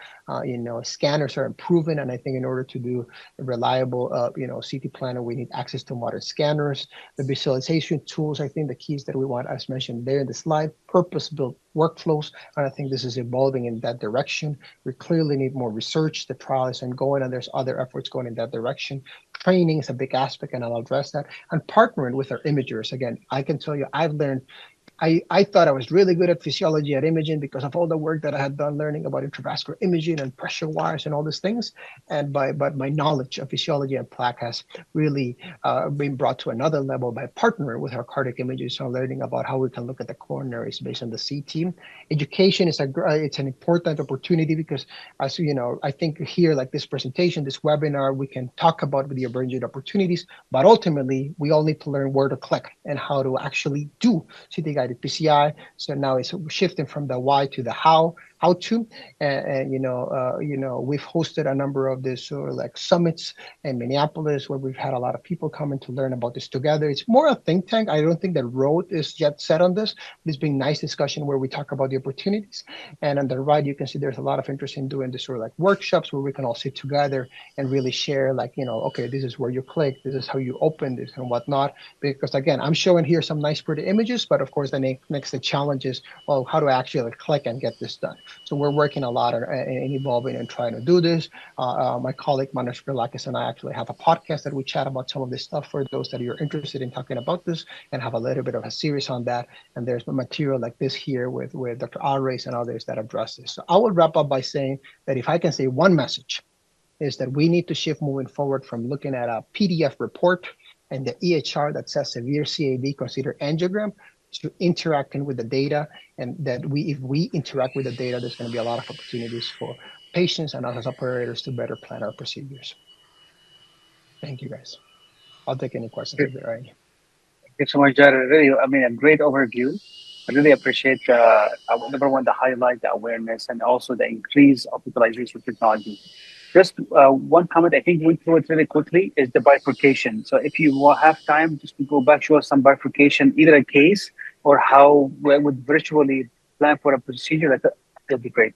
Scanners are improving, and I think in order to do a reliable, CT planner, we need access to modern scanners. The visualization tools, I think the keys that we want, as mentioned there in the slide, purpose-built workflows, and I think this is evolving in that direction. We clearly need more research. The trial is ongoing, and there's other efforts going in that direction. Training is a big aspect, and I'll address that. And partnering with our imagers. Again, I can tell you, I've learned, I thought I was really good at physiology at imaging because of all the work that I had done learning about intravascular imaging and pressure wires and all these things. But my knowledge of physiology and plaque has really been brought to another level by partnering with our cardiac imagers and learning about how we can look at the coronaries based on the CT. Education is it's an important opportunity because, as you know, I think here, like this presentation, this webinar, we can talk about the emerging opportunities, but ultimately we all need to learn where to click and how to actually do CT-guided PCI. So now it's shifting from the why to the how to, and we've hosted a number of these sort of like summits in Minneapolis where we've had a lot of people coming to learn about this together. It's more a think tank. I don't think the road is yet set on this. There's been nice discussion where we talk about the opportunities, and on the right you can see there's a lot of interest in doing this sort of like workshops where we can all sit together and really share, like, okay, this is where you click, this is how you open this and whatnot. Because again, I'm showing here some nice pretty images, but of course the next challenge is, well, how do I actually click and get this done? So we're working a lot on evolving and trying to do this. My colleague Manos Spirlakis and I actually have a podcast that we chat about some of this stuff for those that are interested in talking about this, and have a little bit of a series on that. And there's material like this here with Dr. Alraies and others that address this. So I will wrap up by saying that if I can say one message, is that we need to shift moving forward from looking at a PDF report and the EHR that says severe CAD, consider angiogram, to interacting with the data, and that if we interact with the data, there's going to be a lot of opportunities for patients and us as operators to better plan our procedures. Thank you, guys. I'll take any questions if there are any. Thank you so much, Jared. Really, I mean, a great overview. I really appreciate, number one, the highlight, the awareness, and also the increase of utilization of technology. Just one comment, I think we went through it really quickly, is the bifurcation. So if you have time, just to go back, show us some bifurcation, either a case or how we would virtually plan for a procedure. That'd be great.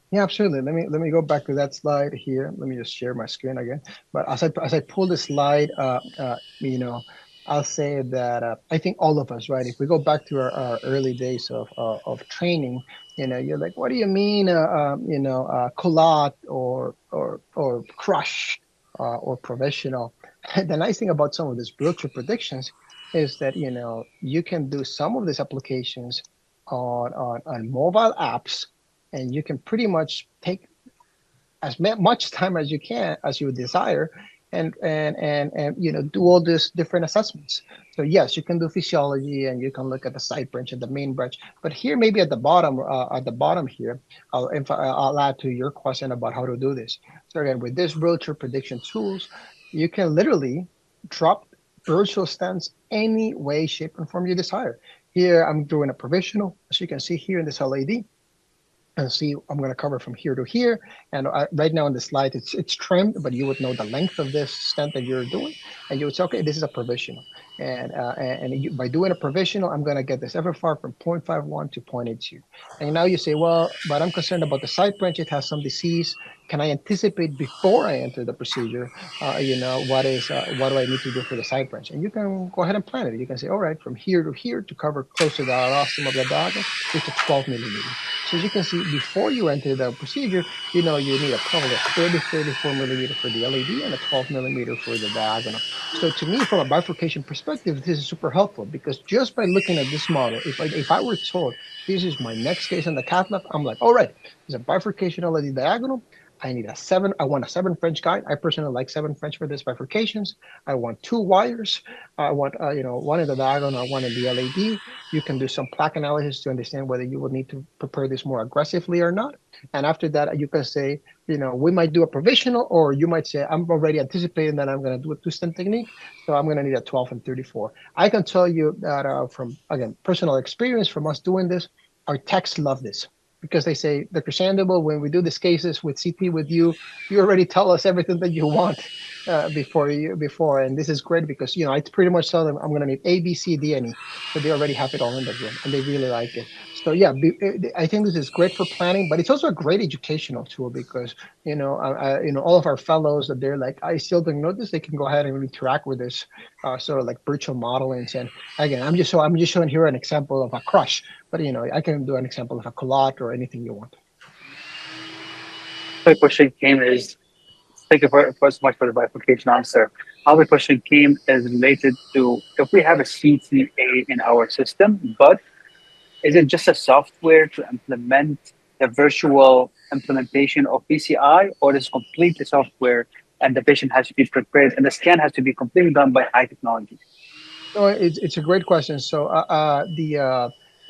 Yeah, absolutely. Let me go back to that slide here. Let me just share my screen again. But as I pull the slide, I'll say that I think all of us, right? If we go back to our early days of training, you're like, what do you mean, collate or crush or provisional? The nice thing about some of these virtual predictions is that you can do some of these applications on mobile apps, and you can pretty much take as much time as you desire, and do all these different assessments. So yes, you can do physiology, and you can look at the side branch and the main branch. But here, maybe at the bottom here, I'll add to your question about how to do this. So again, with this virtual prediction tools, you can literally drop virtual stents any way, shape, and form you desire. Here, I'm doing a provisional, as you can see here in this LAD. And see, I'm going to cover from here to here. And right now on the slide, it's trimmed, but you would know the length of this stent that you're doing. And you would say, okay, this is a provisional. And by doing a provisional, I'm going to get this FFR from 0.51 to 0.82. And now you say, well, but I'm concerned about the side branch. It has some disease. Can I anticipate before I enter the procedure? What do I need to do for the side branch? And you can go ahead and plan it. You can say, all right, from here to here to cover close to the diastema of the diagonal, it's a 12 millimeter. So as you can see, before you enter the procedure, you need probably a 34 millimeter for the LAD and a 12 millimeter for the diagonal. So to me, from a bifurcation perspective, this is super helpful because just by looking at this model, if I were told this is my next case in the cath lab, I'm like, all right, there's a bifurcation LAD diagonal. I need a 7. I want a 7 French guide. I personally like 7 French for this bifurcations. I want 2 wires. I want one in the diagonal, one in the LAD. You can do some plaque analysis to understand whether you will need to prepare this more aggressively or not. And after that, you can say, we might do a provisional, or you might say, I'm already anticipating that I'm going to do a 2-stent technique, so I'm going to need a 12 and 34. I can tell you that from, again, personal experience from us doing this, our techs love this because they say, Dr. Sandoval, when we do these cases with CT with you, you already tell us everything that you want before. And this is great because, I pretty much tell them I'm going to need A, B, C, D, and E. So they already have it all in the room and they really like it. So yeah, I think this is great for planning, but it's also a great educational tool because, all of our fellows that they're like, I still don't know this, they can go ahead and interact with this sort of like virtual modeling. And again, I'm just showing here an example of a crush, but I can do an example of a culotte or anything you want. My question came is, thank you for so much for the bifurcation answer. How the question came is related to if we have a CTA in our system, but is it just a software to implement the virtual implementation of PCI, or is it completely software and the patient has to be prepared and the scan has to be completely done by high technology? No, it's a great question. So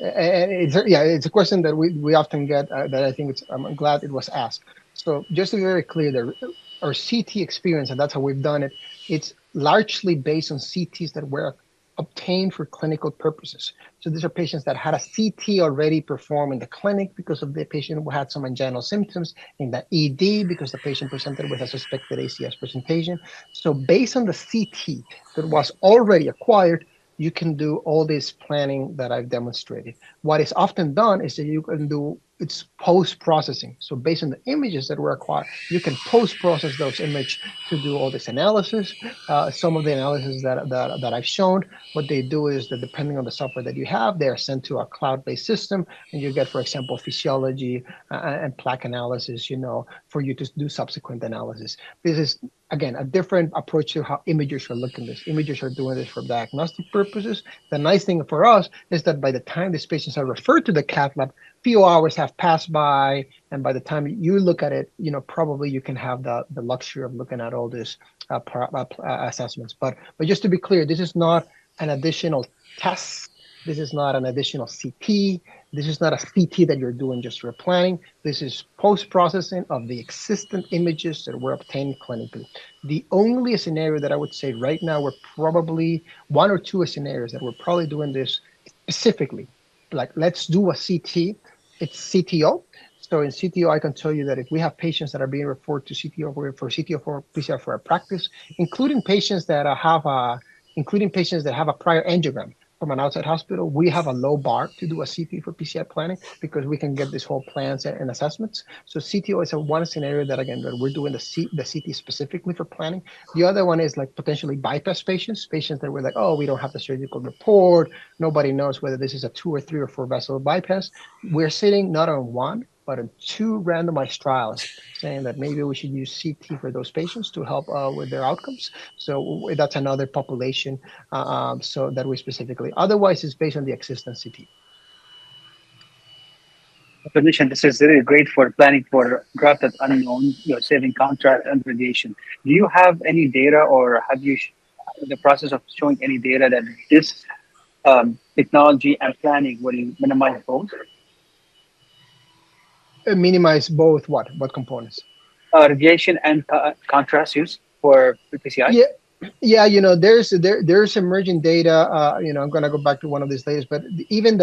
it's a question that we often get that I think I'm glad it was asked. So just to be very clear, our CT experience, and that's how we've done it, it's largely based on CTs that were obtained for clinical purposes. So these are patients that had a CT already performed in the clinic because of the patient who had some anginal symptoms, in the ED because the patient presented with a suspected ACS presentation. So based on the CT that was already acquired, you can do all this planning that I've demonstrated. What is often done is that you can do it's post-processing. So based on the images that were acquired, you can post-process those images to do all this analysis. Some of the analysis that I've shown, what they do is that depending on the software that you have, they are sent to a cloud-based system, and you get, for example, physiology and plaque analysis, for you to do subsequent analysis. This is, again, a different approach to how imagers are looking at this. Imagers are doing this for diagnostic purposes. The nice thing for us is that by the time these patients are referred to the cath lab, few hours have passed by, and by the time you look at it, probably you can have the luxury of looking at all these assessments. But just to be clear, this is not an additional test. This is not an additional CT. This is not a CT that you're doing just for planning. This is post-processing of the existing images that were obtained clinically. The only scenario that I would say right now, we're probably one or two scenarios that we're probably doing this specifically. Like, let's do a CT. It's CTO. So in CTO, I can tell you that if we have patients that are being referred to CTO for CTO for PCR for a practice, including patients that have a prior angiogram from an outside hospital, we have a low bar to do a CT for PCI planning because we can get this whole plans and assessments. So CTO is one scenario that, again, that we're doing the CT specifically for planning. The other one is like potentially bypass patients that were like, oh, we don't have the surgical report. Nobody knows whether this is a 2 or 3 or 4 vessel bypass. We're sitting not on one, but on 2 randomized trials saying that maybe we should use CT for those patients to help with their outcomes. So that's another population so that we specifically. Otherwise, it's based on the existing CT. Definition. This is really great for planning for grafted unknown, saving contrast and radiation. Do you have any data, or have you in the process of showing any data that this technology and planning will minimize both? Minimize both what components? Radiation and contrast use for PCI? There's emerging data. I'm going to go back to one of these latest, but even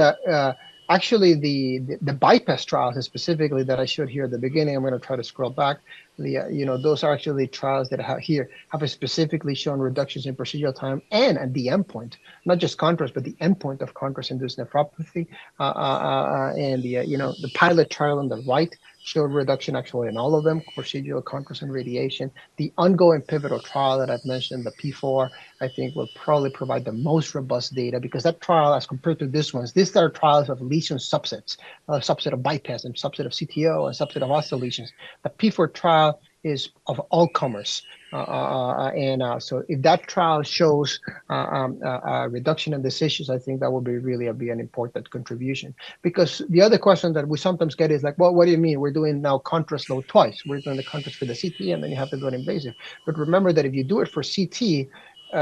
Actually, the bypass trials specifically that I showed here at the beginning, I'm going to try to scroll back. Those are actually trials that have specifically shown reductions in procedural time and at the endpoint, not just contrast, but the endpoint of contrast-induced nephropathy. And the pilot trial on the right showed reduction actually in all of them, procedural, contrast, and radiation. The ongoing pivotal trial that I've mentioned, the P4, I think will probably provide the most robust data because that trial, as compared to this ones, these are trials of lesion subsets, a subset of bypass and subset of CTO and subset of osteal lesions. The P4 trial is of all comers. So if that trial shows a reduction in these issues, I think that will be an important contribution. Because the other question that we sometimes get is like, well, what do you mean? We're doing now contrast load twice. We're doing the contrast for the CT and then you have to do an invasive. But remember that if you do it for CT,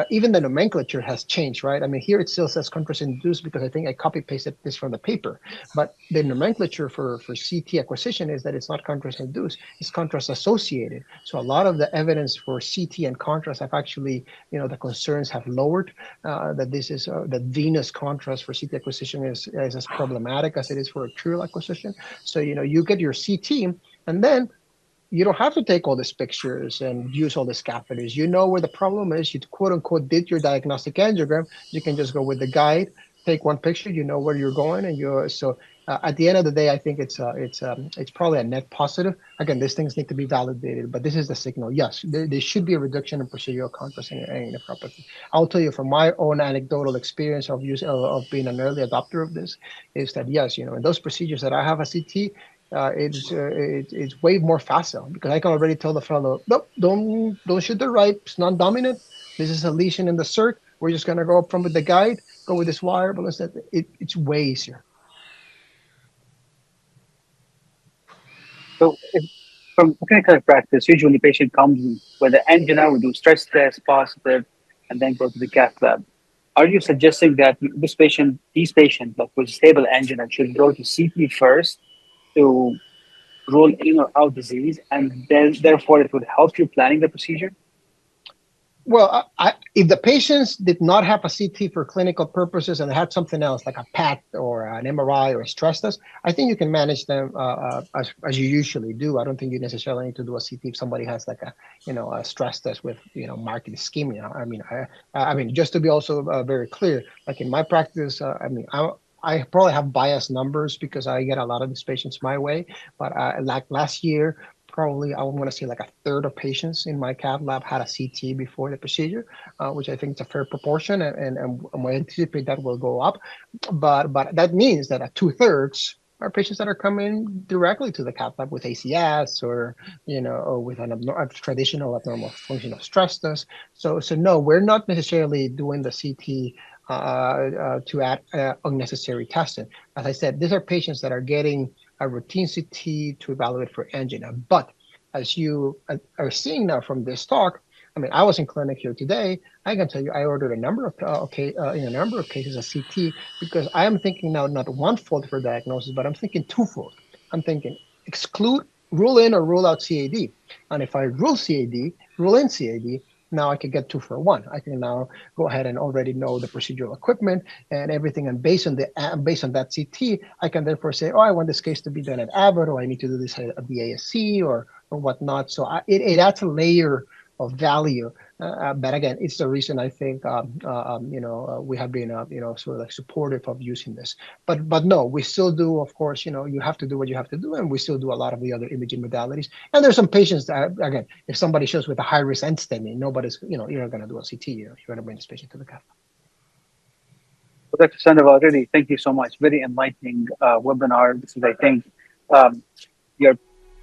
even the nomenclature has changed, right? I mean, here it still says contrast induced because I think I copy pasted this from the paper. But the nomenclature for CT acquisition is that it's not contrast induced, it's contrast associated. So a lot of the evidence for CT and contrast have actually, the concerns have lowered, that this is that venous contrast for CT acquisition is as problematic as it is for arterial acquisition. So, you get your CT and then you don't have to take all these pictures and use all the scaffolders. You know where the problem is. You quote unquote did your diagnostic angiogram. You can just go with the guide, take one picture. You know where you're going, and at the end of the day, I think it's probably a net positive. Again, these things need to be validated, but this is the signal. Yes, there should be a reduction in procedural contrast and nephropathy. I'll tell you from my own anecdotal experience of being an early adopter of this, is that yes, in those procedures that I have a CT, it's way more facile because I can already tell the fellow, nope, don't shoot the right. It's non-dominant. This is a lesion in the circ. We're just gonna go up from with the guide, go with this wire, but instead it's way easier. So from clinical practice, usually patient comes in with the angina, we do stress test positive, and then go to the cath lab. Are you suggesting that these patients like with stable angina should go to CT first to rule in or out disease, and then therefore it would help you planning the procedure? Well, if the patients did not have a CT for clinical purposes and they had something else like a PET or an MRI or a stress test, I think you can manage them as you usually do. I don't think you necessarily need to do a CT if somebody has like a stress test with marked ischemia. I mean, just to be also very clear, like in my practice, I probably have biased numbers because I get a lot of these patients my way. But like last year, probably I want to say like a third of patients in my cath lab had a CT before the procedure, which I think is a fair proportion, and we anticipate that will go up. But that means that 2/3 are patients that are coming directly to the cath lab with ACS or with a traditional abnormal functional stress test. So no, we're not necessarily doing the CT to add unnecessary testing. As I said, these are patients that are getting a routine CT to evaluate for angina. But as you are seeing now from this talk, I mean, I was in clinic here today. I can tell you, I ordered a number of in a number of cases a CT because I am thinking now not one-fold for diagnosis, but I'm thinking twofold. I'm thinking rule in or rule out CAD, and if I rule in CAD, now I can get 2 for 1. I can now go ahead and already know the procedural equipment and everything, and based on that CT, I can therefore say, oh, I want this case to be done at Abbott, or I need to do this at the ASC or whatnot. So it adds a layer of value. But again, it's the reason I think we have been sort of like supportive of using this. But no, we still do, of course, you have to do what you have to do, and we still do a lot of the other imaging modalities. And there's some patients that, again, if somebody shows with a high risk end stemming, nobody's you're not going to do a CT. You're going to bring this patient to the cath. Well, Dr. Sandoval, really, thank you so much. Very enlightening webinar. This is, I think, your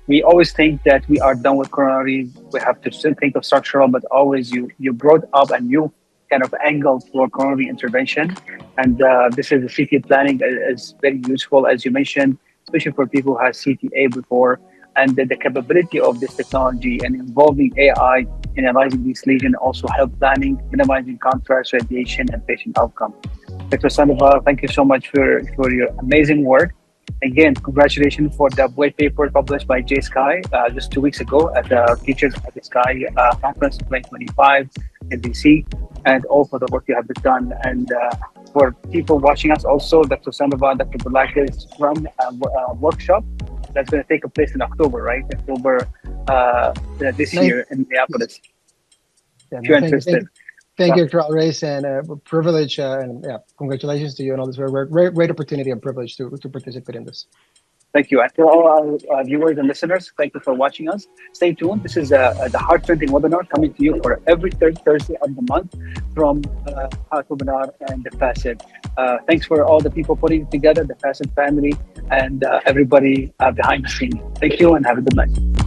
we always think that we are done with coronary. We have to still think of structural, but always you brought up a new kind of angle for coronary intervention. And this is the CT planning is very useful, as you mentioned, especially for people who have CTA before. And the capability of this technology and involving AI in analyzing these lesions also help planning, minimizing contrast, radiation, and patient outcome. Dr. Sandoval, thank you so much for your amazing work. Again, congratulations for the white paper published by J Sky just 2 weeks ago at the Features at the Sky Conference 2025 in DC, and all for the work you have done. And for people watching us also, Dr. Sandoval, Dr. Bulak's Scrum workshop that's going to take place in October, right? October this Nice. year in Minneapolis. Yeah, If you're thank you, interested. thank you, Dr. Alraies, and privilege, and yeah, congratulations to you and all this. Great opportunity and privilege to participate in this. Thank you. And for all our viewers and listeners, thank you for watching us. Stay tuned. This is the Heart Trending webinar coming to you for every third Thursday of the month from Heart Webinar and the FACET. Thanks for all the people putting it together, the FACET family, and everybody behind the scene. Thank you and have a good night.